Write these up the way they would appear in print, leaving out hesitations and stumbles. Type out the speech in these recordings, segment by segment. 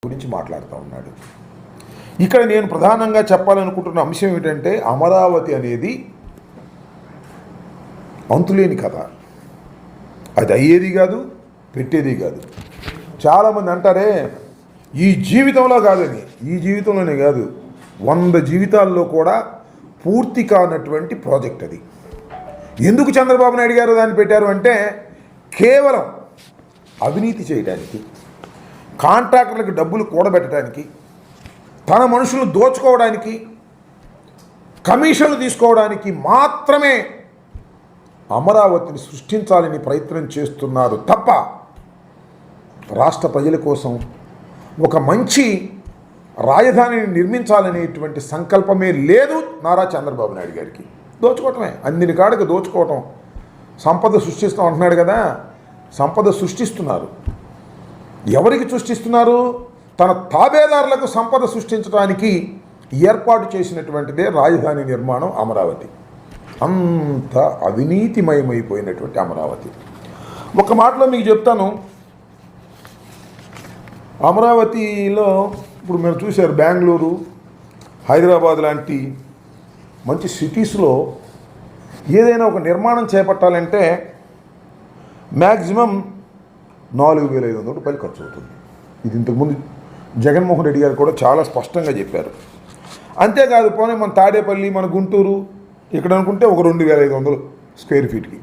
గురించి మాట్లాడుతూ ఉన్నాడు. ఇక్కడ నేను ప్రధానంగా చెప్పాలనుకుంటున్న అంశం ఏమిటంటే అమరావతి అనేది అంతులేని కథ. అది అయ్యేది కాదు, పెట్టేది కాదు. చాలామంది అంటారే ఈ జీవితంలో కాదని. ఈ జీవితంలోనే కాదు, 100 జీవితాల్లో కూడా పూర్తి కానటువంటి ప్రాజెక్ట్ అది. ఎందుకు చంద్రబాబు నాయుడు గారు దాన్ని పెట్టారు అంటే కేవలం అవినీతి చేయడానికి, కాంట్రాక్టర్లకు డబ్బులు కూడబెట్టడానికి, తన మనుషులను దోచుకోవడానికి, కమిషన్లు తీసుకోవడానికి మాత్రమే అమరావతిని సృష్టించాలని ప్రయత్నం చేస్తున్నారు తప్ప రాష్ట్ర ప్రజల కోసం ఒక మంచి రాజధానిని నిర్మించాలనేటువంటి సంకల్పమే లేదు నారా చంద్రబాబు నాయుడు గారికి. దోచుకోవటమే, అందిన కాడికి దోచుకోవటం. సంపద సృష్టిస్తాం అంటున్నాడు కదా, సంపద సృష్టిస్తున్నారు. ఎవరికి సృష్టిస్తున్నారు? తన తాబేదారులకు సంపద సృష్టించడానికి ఏర్పాటు చేసినటువంటిదే రాజధాని నిర్మాణం అమరావతి. అంత అవినీతిమయమైపోయినటువంటి అమరావతి. ఒక మాటలో మీకు చెప్తాను, అమరావతిలో ఇప్పుడు మీరు చూశారు, బెంగళూరు, హైదరాబాద్ లాంటి మంచి సిటీస్లో ఏదైనా ఒక నిర్మాణం చేపట్టాలంటే మ్యాక్సిమం 4,500 రూపాయలు ఖర్చు అవుతుంది. ఇది ఇంతకుముందు జగన్మోహన్ రెడ్డి గారు కూడా చాలా స్పష్టంగా చెప్పారు. అంతేకాదు, పోనీ మన తాడేపల్లి, మన గుంటూరు ఇక్కడ అనుకుంటే ఒక 2,500 స్క్వేర్ ఫీట్కి.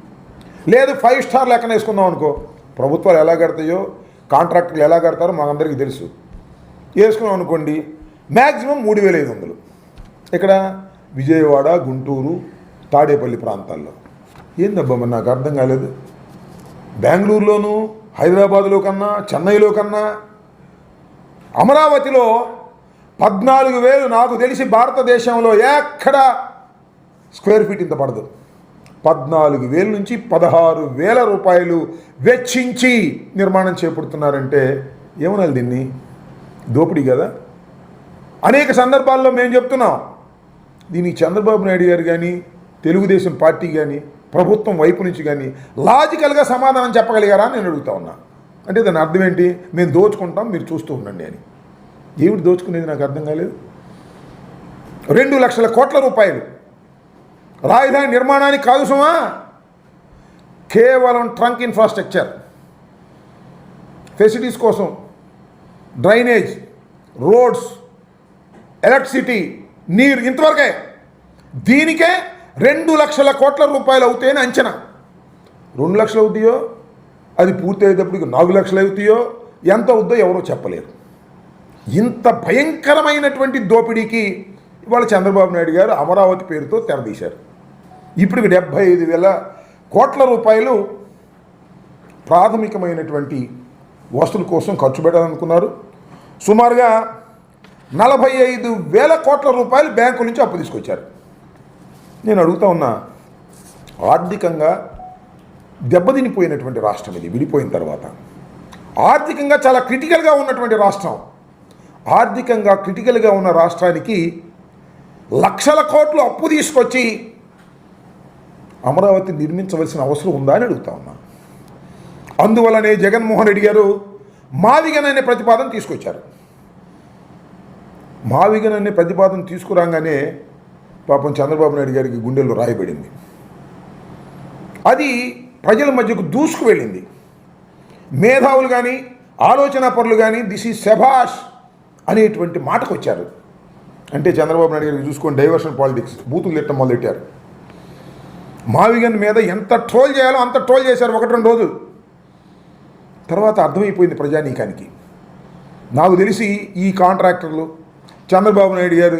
లేదు 5 స్టార్ లెక్కన వేసుకుందాం అనుకో, ప్రభుత్వాలు ఎలా కడతాయో, కాంట్రాక్టర్లు ఎలా కడతారో మాకందరికీ తెలుసు. వేసుకున్నాం అనుకోండి, మ్యాక్సిమం 3,500. ఇక్కడ విజయవాడ, గుంటూరు, తాడేపల్లి ప్రాంతాల్లో. ఏందబ్బా మరి నాకు అర్థం కాలేదు. బెంగళూరులోను, హైదరాబాదులో కన్నా, చెన్నైలో కన్నా అమరావతిలో 14,000 నాకు తెలిసి భారతదేశంలో ఎక్కడ స్క్వేర్ ఫీట్ ఇంత పడదు. 14,000 నుంచి 16,000 రూపాయలు వెచ్చించి నిర్మాణం చేపడుతున్నారంటే ఏమనాలి దీన్ని? దోపిడీ కదా. అనేక సందర్భాల్లో మేము చెప్తున్నాం, దీనికి చంద్రబాబు నాయుడు గారు కానీ, తెలుగుదేశం పార్టీ కానీ, ప్రభుత్వం వైపు నుంచి కానీ లాజికల్గా సమాధానం చెప్పగలిగారా అని నేను అడుగుతా ఉన్నా. అంటే దాని అర్థం ఏంటి? మేము దోచుకుంటాం, మీరు చూస్తూ ఉండండి అని. ఏమిటి దోచుకునేది నాకు అర్థం కాలేదు. 2 లక్షల కోట్ల రూపాయలు రాజధాని నిర్మాణానికి కాదు సుమా, కేవలం ట్రంక్ ఇన్ఫ్రాస్ట్రక్చర్, ఫెసిలిటీస్ కోసం, డ్రైనేజ్, రోడ్స్, ఎలక్ట్రిసిటీ, నీరు, ఇంతవరకే. దీనికే 2 లక్షల కోట్ల రూపాయలు అవుతాయని అంచనా. 2 లక్షలు అవుతాయో, అది పూర్తి అయ్యేటప్పటికి 4 లక్షలు అవుతాయో, ఎంత అవుద్దో ఎవరో చెప్పలేరు. ఇంత భయంకరమైనటువంటి దోపిడీకి ఇవాళ చంద్రబాబు నాయుడు గారు అమరావతి పేరుతో తెరదీశారు. ఇప్పటికి 75,000 కోట్ల రూపాయలు ప్రాథమికమైనటువంటి వస్తువుల కోసం ఖర్చు పెట్టాలనుకున్నారు. సుమారుగా 45,000 కోట్ల రూపాయలు బ్యాంకు నుంచి అప్పు తీసుకొచ్చారు. నేను అడుగుతా ఉన్నా, ఆర్థికంగా దెబ్బతినిపోయినటువంటి రాష్ట్రం ఇది. విడిపోయిన తర్వాత ఆర్థికంగా చాలా క్రిటికల్గా ఉన్నటువంటి రాష్ట్రం. ఆర్థికంగా క్రిటికల్గా ఉన్న రాష్ట్రానికి లక్షల కోట్లు అప్పు తీసుకొచ్చి అమరావతి నిర్మించవలసిన అవసరం ఉందా అని అడుగుతా ఉన్నా. అందువల్లనే జగన్మోహన్ రెడ్డి గారు మావిగన్ అనే ప్రతిపాదన తీసుకొచ్చారు. మావిగన్ అనే ప్రతిపాదన తీసుకురాగానే పాపం చంద్రబాబు నాయుడు గారికి గుండెల్లో రాయబడింది. అది ప్రజల మధ్యకు దూసుకు వెళ్ళింది. మేధావులు కానీ, ఆలోచన పరులు కానీ దిస్ ఈజ్ శభాష్ అనేటువంటి మాటకు వచ్చారు. అంటే చంద్రబాబు నాయుడు గారికి చూసుకొని డైవర్షన్ పాలిటిక్స్, బూతులు తిట్టడం మొదలెట్టారు. మావిగన్ మీద ఎంత ట్రోల్ చేయాలో అంత ట్రోల్ చేశారు 1-2 రోజులు. తర్వాత అర్థమైపోయింది ప్రజానీకానికి. నాకు తెలిసి ఈ కాంట్రాక్టర్లు, చంద్రబాబు నాయుడు గారు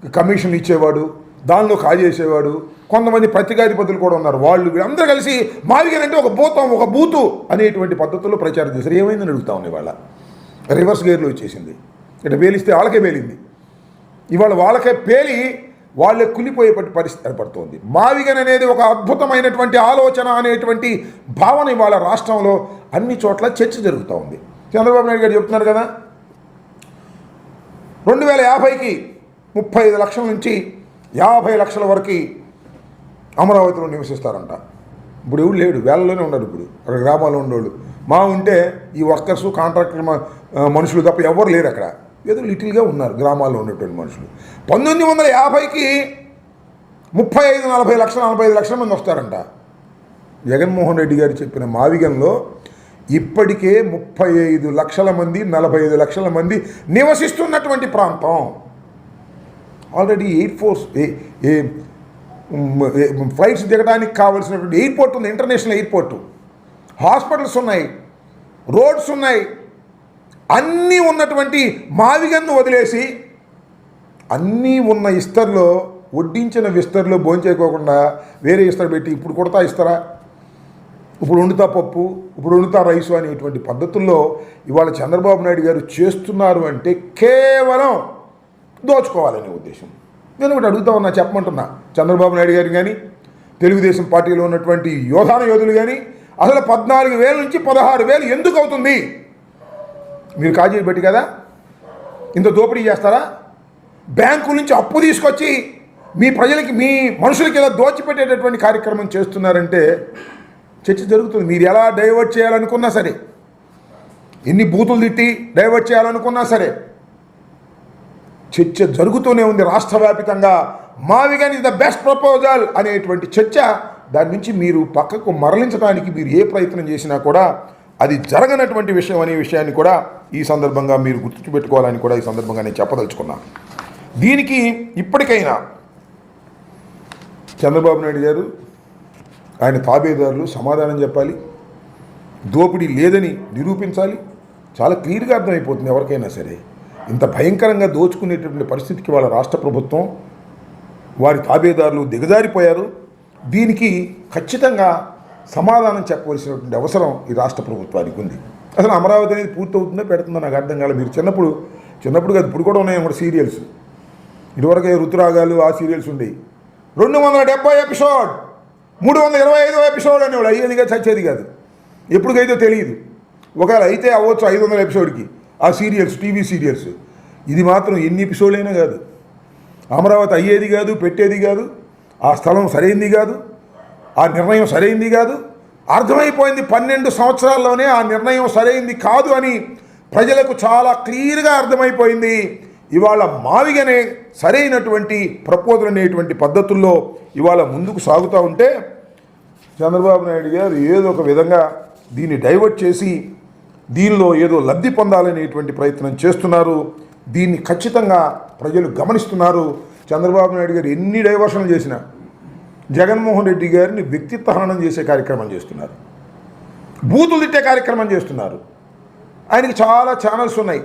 కమిషన్లు ఇచ్చేవాడు, దానిలో కాజేసేవాడు, కొంతమంది పత్రికాధిపతులు కూడా ఉన్నారు. వాళ్ళు అందరూ కలిసి మావిగన్ అంటే ఒక భూతం, ఒక బూతు అనేటువంటి పద్ధతుల్లో ప్రచారం చేశారు. ఏమైందని అడుగుతా ఉన్నాయి. ఇవాళ రివర్స్ గేర్లో వచ్చేసింది. ఇట్లా పేలిస్తే వాళ్ళకే పేలింది. ఇవాళ వాళ్ళకే పేలి వాళ్ళే కులిపోయేపటి పరిస్థితి ఏర్పడుతోంది. మావిగన్ అనేది ఒక అద్భుతమైనటువంటి ఆలోచన అనేటువంటి భావన ఇవాళ రాష్ట్రంలో అన్ని చోట్ల చర్చ జరుగుతూ ఉంది. చంద్రబాబు నాయుడు గారు చెప్తున్నారు కదా, 2050కి 35 లక్షల నుంచి 50 లక్షల వరకు అమరావతిలో నివసిస్తారంట. ఇప్పుడు ఎవరు లేడు, వేళలోనే ఉన్నారు ఇప్పుడు అక్కడ గ్రామాల్లో ఉండేవాళ్ళు. మా ఉంటే ఈ వర్కర్సు కాంట్రాక్టర్ మనుషులు తప్ప ఎవరు లేరు అక్కడ. ఏదో లిటిల్గా ఉన్నారు గ్రామాల్లో ఉన్నటువంటి మనుషులు. 1950కి 35-40 లక్షల 45 లక్షల మంది వస్తారంట. జగన్మోహన్ రెడ్డి గారు చెప్పిన మావిగంలో ఇప్పటికే 35 లక్షల మంది 45 లక్షల మంది నివసిస్తున్నటువంటి ప్రాంతం. ఆల్రెడీ ఎయిర్ ఫోర్స్ ఫ్లైట్స్ దిగడానికి కావాల్సినటువంటి ఎయిర్పోర్ట్ ఉంది, ఇంటర్నేషనల్ ఎయిర్పోర్టు, హాస్పిటల్స్ ఉన్నాయి, రోడ్స్ ఉన్నాయి. అన్నీ ఉన్నటువంటి మావిగన్ను వదిలేసి అన్నీ ఉన్న ఇస్తర్లో, వడ్డించిన విస్తర్లో భోంచేయకోకుండా వేరే ఇస్తర్ పెట్టి ఇప్పుడు కొడతా ఇస్తారా, ఇప్పుడు వండుతా పప్పు, ఇప్పుడు వండుతా రైసు అనేటువంటి పద్ధతుల్లో ఇవాళ చంద్రబాబు నాయుడు గారు చేస్తున్నారు అంటే కేవలం దోచుకోవాలనే ఉద్దేశం. నేను ఒకటి అడుగుతా ఉన్నా, చెప్పమంటున్నా చంద్రబాబు నాయుడు గారు కానీ తెలుగుదేశం పార్టీలో ఉన్నటువంటి యోధులు కానీ అసలు 14,000 నుంచి 16,000 ఎందుకు అవుతుంది? మీరు కాజీ పెట్టి కదా ఇంత దోపిడీ చేస్తారా? బ్యాంకు నుంచి అప్పు తీసుకొచ్చి మీ ప్రజలకి, మీ మనుషులకి ఇలా దోచిపెట్టేటటువంటి కార్యక్రమం చేస్తున్నారంటే చర్చ జరుగుతుంది. మీరు ఎలా డైవర్ట్ చేయాలనుకున్నా సరే, ఎన్ని బూతులు తిట్టి డైవర్ట్ చేయాలనుకున్నా సరే చర్చ జరుగుతూనే ఉంది రాష్ట్ర వ్యాప్తంగా. మావిగన్ ఇస్ ద బెస్ట్ ప్రపోజల్ అనేటువంటి చర్చ. దాని నుంచి మీరు పక్కకు మరలించడానికి మీరు ఏ ప్రయత్నం చేసినా కూడా అది జరగనటువంటి విషయం అనే విషయాన్ని కూడా ఈ సందర్భంగా మీరు గుర్తుపెట్టుకోవాలని కూడా ఈ సందర్భంగా నేను చెప్పదలుచుకున్నాను. దీనికి ఇప్పటికైనా చంద్రబాబు నాయుడు గారు, ఆయన తాబేదారులు సమాధానం చెప్పాలి, దోపిడీ లేదని నిరూపించాలి. చాలా క్లియర్గా అర్థమైపోతుంది ఎవరికైనా సరే. ఇంత భయంకరంగా దోచుకునేటటువంటి పరిస్థితికి వాళ్ళ రాష్ట్ర ప్రభుత్వం, వారి తాబేదారులు దిగజారిపోయారు. దీనికి ఖచ్చితంగా సమాధానం చెప్పవలసినటువంటి అవసరం ఈ రాష్ట్ర ప్రభుత్వానికి ఉంది. అసలు అమరావతి అనేది పూర్తవుతుందో పెడుతుందో నాకు అర్థం కాలేదు. మీరు చిన్నప్పుడు కాదు, ఇప్పుడు కూడా ఉన్నాయి కూడా సీరియల్స్. ఇదివరకే ఋతురాగాలు ఆ సీరియల్స్ ఉండేవి. 270 ఎపిసోడ్, 325 ఎపిసోడ్ అనేవాడు. అయ్యేది కాదు, చచ్చేది కాదు. ఎప్పటికైతే తెలియదు. ఒకవేళ అయితే అవ్వచ్చు 500 ఎపిసోడ్కి ఆ సీరియల్స్, టీవీ సీరియల్స్. ఇది మాత్రం ఎన్ని ఎపిసోడ్లైనా కాదు. అమరావతి అయ్యేది కాదు, పెట్టేది కాదు. ఆ స్థలం సరైంది కాదు, ఆ నిర్ణయం సరైంది కాదు. అర్థమైపోయింది 12 సంవత్సరాల్లోనే ఆ నిర్ణయం సరైంది కాదు అని ప్రజలకు చాలా క్లియర్గా అర్థమైపోయింది. ఇవాళ మావిగనే సరైనటువంటి ప్రపోజల్ అనేటువంటి పద్ధతుల్లో ఇవాళ ముందుకు సాగుతూ ఉంటే చంద్రబాబు నాయుడు గారు ఏదో ఒక విధంగా దీన్ని డైవర్ట్ చేసి దీనిలో ఏదో లబ్ధి పొందాలనేటువంటి ప్రయత్నం చేస్తున్నారు. దీన్ని ఖచ్చితంగా ప్రజలు గమనిస్తున్నారు. చంద్రబాబు నాయుడు గారు ఎన్ని డైవర్షన్లు చేసినా జగన్మోహన్ రెడ్డి గారిని వ్యక్తిత్వ హననం చేసే కార్యక్రమం చేస్తున్నారు, బూతులు తిట్టే కార్యక్రమం చేస్తున్నారు. ఆయనకి చాలా ఛానల్స్ ఉన్నాయి,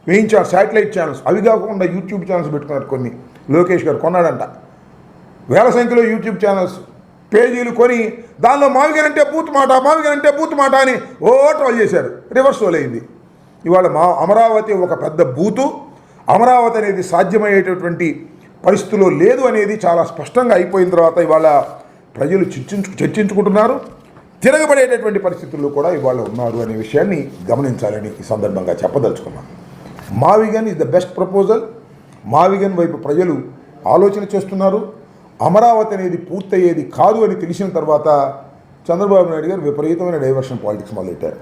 వేయించారు శాటిలైట్ ఛానల్స్. అవి కాకుండా యూట్యూబ్ ఛానల్స్ పెట్టుకున్నారు కొన్ని. లోకేష్ గారు కొన్నాడంట, వేల సంఖ్యలో యూట్యూబ్ ఛానల్స్ పేజీలు కొని దానిలో మావిగన్ అంటే బూత్ మాట, మావిగన్ అంటే బూత్ మాట అని ట్రోల్ చేశారు. రివర్స్ రోల్ అయింది. ఇవాళ అమరావతి ఒక పెద్ద బూతు. అమరావతి అనేది సాధ్యమయ్యేటటువంటి పరిస్థితుల్లో లేదు అనేది చాలా స్పష్టంగా అయిపోయిన తర్వాత ఇవాళ ప్రజలు చర్చించుకుంటున్నారు. తిరగబడేటటువంటి పరిస్థితుల్లో కూడా ఇవాళ ఉన్నారు అనే విషయాన్ని గమనించాలని ఈ సందర్భంగా చెప్పదలుచుకున్నాను. మావిగన్ ఇస్ ద బెస్ట్ ప్రపోజల్. మావిగన్ వైపు ప్రజలు ఆలోచన చేస్తున్నారు. అమరావతి అనేది పూర్తయ్యేది కాదు అని తెలిసిన తర్వాత చంద్రబాబు నాయుడు గారు విపరీతమైన డైవర్షన్ పాలిటిక్స్ మొదలెట్టారు.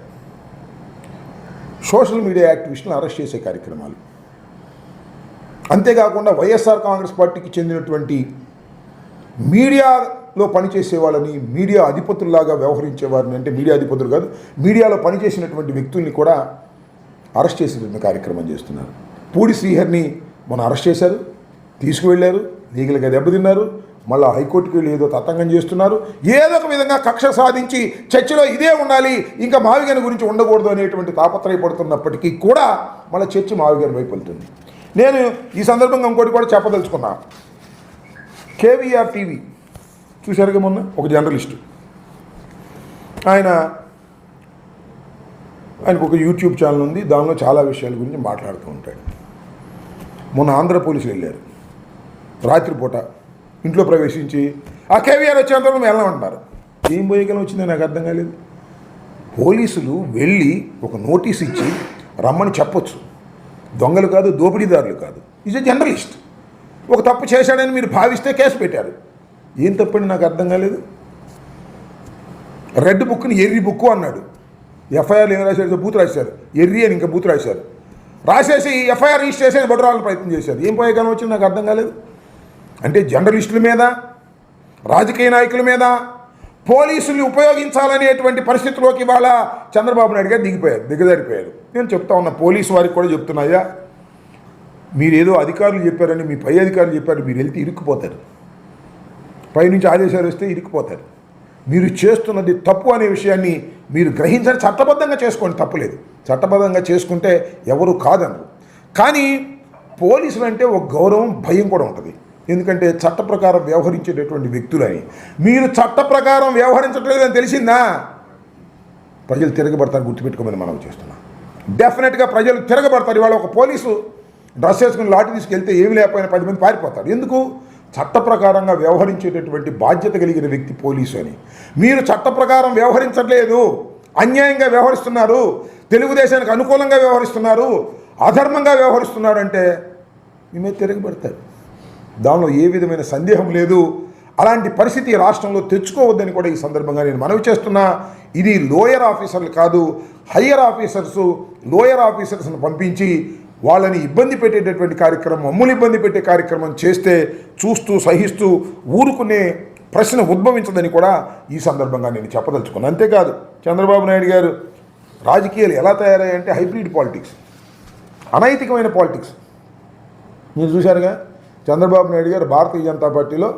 సోషల్ మీడియా యాక్టివిస్టులను అరెస్ట్ చేసే కార్యక్రమాలు, అంతేకాకుండా వైఎస్ఆర్ కాంగ్రెస్ పార్టీకి చెందినటువంటి మీడియాలో పనిచేసే వాళ్ళని, మీడియా అధిపతుల్లాగా వ్యవహరించే వారిని, అంటే మీడియా అధిపతులు కాదు, మీడియాలో పనిచేసినటువంటి వ్యక్తుల్ని కూడా అరెస్ట్ చేసేటువంటి కార్యక్రమం చేస్తున్నారు. పూడి శ్రీహరిని మొన్న అరెస్ట్ చేశారు, తీసుకువెళ్ళారు, లీగల్గా దెబ్బతిన్నారు. మళ్ళీ హైకోర్టుకి వెళ్ళి ఏదో తతంగం చేస్తున్నారు. ఏదో ఒక విధంగా కక్ష సాధించి చర్చలో ఇదే ఉండాలి, ఇంకా మావిగన్ గురించి ఉండకూడదు అనేటువంటి తాపత్రయపడుతున్నప్పటికీ కూడా మళ్ళీ చర్చ మావిగన్ వైపు వెళ్తుంది. నేను ఈ సందర్భంగా ఇంకోటి కూడా చెప్పదలుచుకున్నా. కేవీఆర్ టీవీ చూశారుగా మొన్న, ఒక జర్నలిస్టు, ఆయనకు ఒక యూట్యూబ్ ఛానల్ ఉంది. దానిలో చాలా విషయాల గురించి మాట్లాడుతూ ఉంటాడు. మొన్న ఆంధ్ర పోలీసులు వెళ్ళారు, రాత్రిపూట ఇంట్లో ప్రవేశించి ఆ కేవీఆర్ వచ్చేంత వెళ్ళమంటారు. ఏం పోయేకలం వచ్చిందో నాకు అర్థం కాలేదు. పోలీసులు వెళ్ళి ఒక నోటీస్ ఇచ్చి రమ్మని చెప్పొచ్చు. దొంగలు కాదు, దోపిడీదారులు కాదు. Is a journalist. ఒక తప్పు చేశాడని మీరు భావిస్తే కేసు పెట్టారు. ఏం తప్పని నాకు అర్థం కాలేదు. రెడ్ బుక్ని ఎర్రి బుక్కు అన్నాడు. ఎఫ్ఐఆర్లు ఏం రాశారు? బూత్ రాశారు, ఎర్రి అని ఇంకా బూత్ రాశారు. రాసేసి ఎఫ్ఐఆర్ రిజిస్టర్ చేసి బొడరాలని ప్రయత్నం చేశారు. ఏం పోయేకాలం వచ్చింది నాకు అర్థం కాలేదు. అంటే జర్నలిస్టుల మీద, రాజకీయ నాయకుల మీద పోలీసుల్ని ఉపయోగించాలనేటువంటి పరిస్థితిలోకి ఇవాళ చంద్రబాబు నాయుడు గారు దిగజారిపోయారు. నేను చెప్తా ఉన్నా, పోలీసు వారికి కూడా చెప్తున్నాయా, మీరేదో అధికారులు చెప్పారని, మీ పై అధికారులు చెప్పారు, మీరు వెళ్తే ఇరుక్కుపోతారు. పైనుంచి ఆదేశాలు వస్తే ఇరుక్కుపోతారు. మీరు చేస్తున్నది తప్పు అనే విషయాన్ని మీరు గ్రహించండి. చట్టబద్ధంగా చేసుకోండి, తప్పులేదు. చట్టబద్ధంగా చేసుకుంటే ఎవరు కాదనరు. కానీ పోలీసులు అంటే ఒక గౌరవం, భయం కూడా ఉంటుంది. ఎందుకంటే చట్ట ప్రకారం వ్యవహరించేటటువంటి వ్యక్తులని. మీరు చట్ట ప్రకారం వ్యవహరించట్లేదని తెలిసిందా, ప్రజలు తిరగబడతారు. గుర్తుపెట్టుకోమని మనం చేస్తున్నాం. డెఫినెట్గా ప్రజలు తిరగబడతారు. ఇవాళ ఒక పోలీసు డ్రెస్ వేసుకుని లాఠీ తీసుకెళ్తే ఏమి లేకపోయినా 10 మంది పారిపోతారు. ఎందుకు? చట్ట ప్రకారంగా వ్యవహరించేటటువంటి బాధ్యత కలిగిన వ్యక్తి పోలీసు అని. మీరు చట్ట ప్రకారం వ్యవహరించట్లేదు, అన్యాయంగా వ్యవహరిస్తున్నారు, తెలుగుదేశానికి అనుకూలంగా వ్యవహరిస్తున్నారు, అధర్మంగా వ్యవహరిస్తున్నారు అంటే మీ మీద తిరగబడతారు. దానిలో ఏ విధమైన సందేహం లేదు. అలాంటి పరిస్థితి రాష్ట్రంలో తెచ్చుకోవద్దని కూడా ఈ సందర్భంగా నేను మనవి చేస్తున్నా. ఇది లోయర్ ఆఫీసర్లు కాదు, హయ్యర్ ఆఫీసర్సు, లోయర్ ఆఫీసర్స్ని పంపించి వాళ్ళని ఇబ్బంది పెట్టేటటువంటి కార్యక్రమం, మమ్మల్ని ఇబ్బంది పెట్టే కార్యక్రమం చేస్తే చూస్తూ సహిస్తూ ఊరుకునే ప్రశ్న ఉద్భవించదని కూడా ఈ సందర్భంగా నేను చెప్పదలుచుకున్నాను. అంతేకాదు, చంద్రబాబు నాయుడు గారు రాజకీయాలు ఎలా తయారయ్యాయంటే హైబ్రిడ్ పాలిటిక్స్, అనైతికమైన పాలిటిక్స్. మీరు చూశారుగా, చంద్రబాబు నాయుడు గారు భారతీయ జనతా పార్టీలో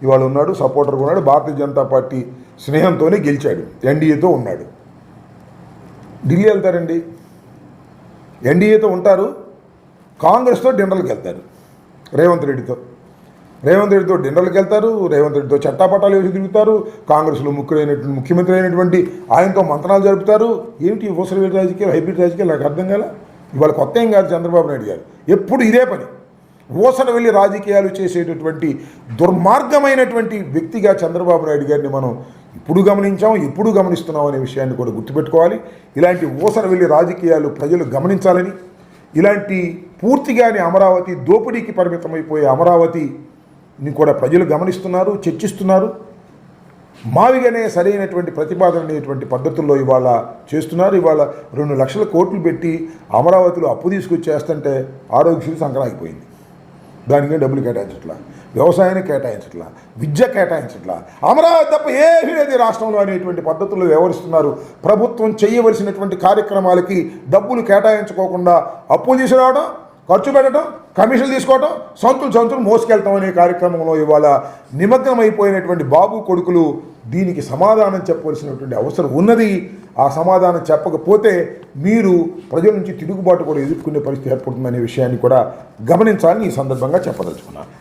ఇవాళ ఉన్నాడు, సపోర్టర్గా ఉన్నాడు, భారతీయ జనతా పార్టీ స్నేహంతోనే గెలిచాడు, ఎన్డీఏతో ఉన్నాడు. ఢిల్లీ వెళ్తారండి, ఎన్డీఏతో ఉంటారు, కాంగ్రెస్తో డిన్నర్లకు వెళ్తారు. రేవంత్ రెడ్డితో డిన్నర్లకు వెళ్తారు, రేవంత్ రెడ్డితో చట్టాపట్టాలు వేసి తిరుగుతారు, కాంగ్రెస్లో ముఖ్యమంత్రి అయినటువంటి ఆయనతో మంత్రాలు జరుపుతారు. ఏమిటి ఊసరవేలు రాజకీయాలు, హైబ్రిడ్ రాజకీయాలు? నాకు అర్థం కాల. ఇవాళ కొత్త ఏం కాదు చంద్రబాబు నాయుడు గారు, ఎప్పుడు ఇదే పని. ఊసర వెళ్ళి రాజకీయాలు చేసేటటువంటి దుర్మార్గమైనటువంటి వ్యక్తిగా చంద్రబాబు నాయుడు గారిని మనం ఇప్పుడు గమనించాం, ఎప్పుడు గమనిస్తున్నాం అనే విషయాన్ని కూడా గుర్తుపెట్టుకోవాలి. ఇలాంటి ఊసర వెళ్ళి రాజకీయాలు ప్రజలు గమనించాలని, ఇలాంటి పూర్తిగానే అమరావతి దోపిడీకి పరిమితమైపోయే అమరావతిని కూడా ప్రజలు గమనిస్తున్నారు, చర్చిస్తున్నారు. మావిగానే సరైనటువంటి ప్రతిపాదన అనేటువంటి పద్ధతుల్లో ఇవాళ చేస్తున్నారు. ఇవాళ 2 లక్షల కోట్లు పెట్టి అమరావతిలో అప్పు తీసుకొచ్చేస్తుంటే ఆరోగ్యశ్రీ సంక్రాంతిపోయింది. దానికే డబ్బులు కేటాయించట్లా, వ్యవసాయాన్ని కేటాయించట్లా, విద్య కేటాయించట్లా, అమరావతి తప్ప ఏమీ లేదు రాష్ట్రంలో అనేటువంటి పద్ధతుల్లో వ్యవహరిస్తున్నారు. ప్రభుత్వం చేయవలసినటువంటి కార్యక్రమాలకి డబ్బులు కేటాయించుకోకుండా అప్పులు తీసుకురావడం, ఖర్చు పెట్టడం, కమిషన్లు తీసుకోవడం, సంతులు మోసుకెళ్తాం అనే కార్యక్రమంలో ఇవాళ నిమగ్నమైపోయినటువంటి బాబు కొడుకులు దీనికి సమాధానం చెప్పవలసినటువంటి అవసరం ఉన్నది. ఆ సమాధానం చెప్పకపోతే మీరు ప్రజల నుంచి తిరుగుబాటు కూడా ఎదుర్కొనే పరిస్థితి ఏర్పడుతుందనే విషయాన్ని కూడా గమనించాలని ఈ సందర్భంగా చెప్పదలుచుకున్నాను.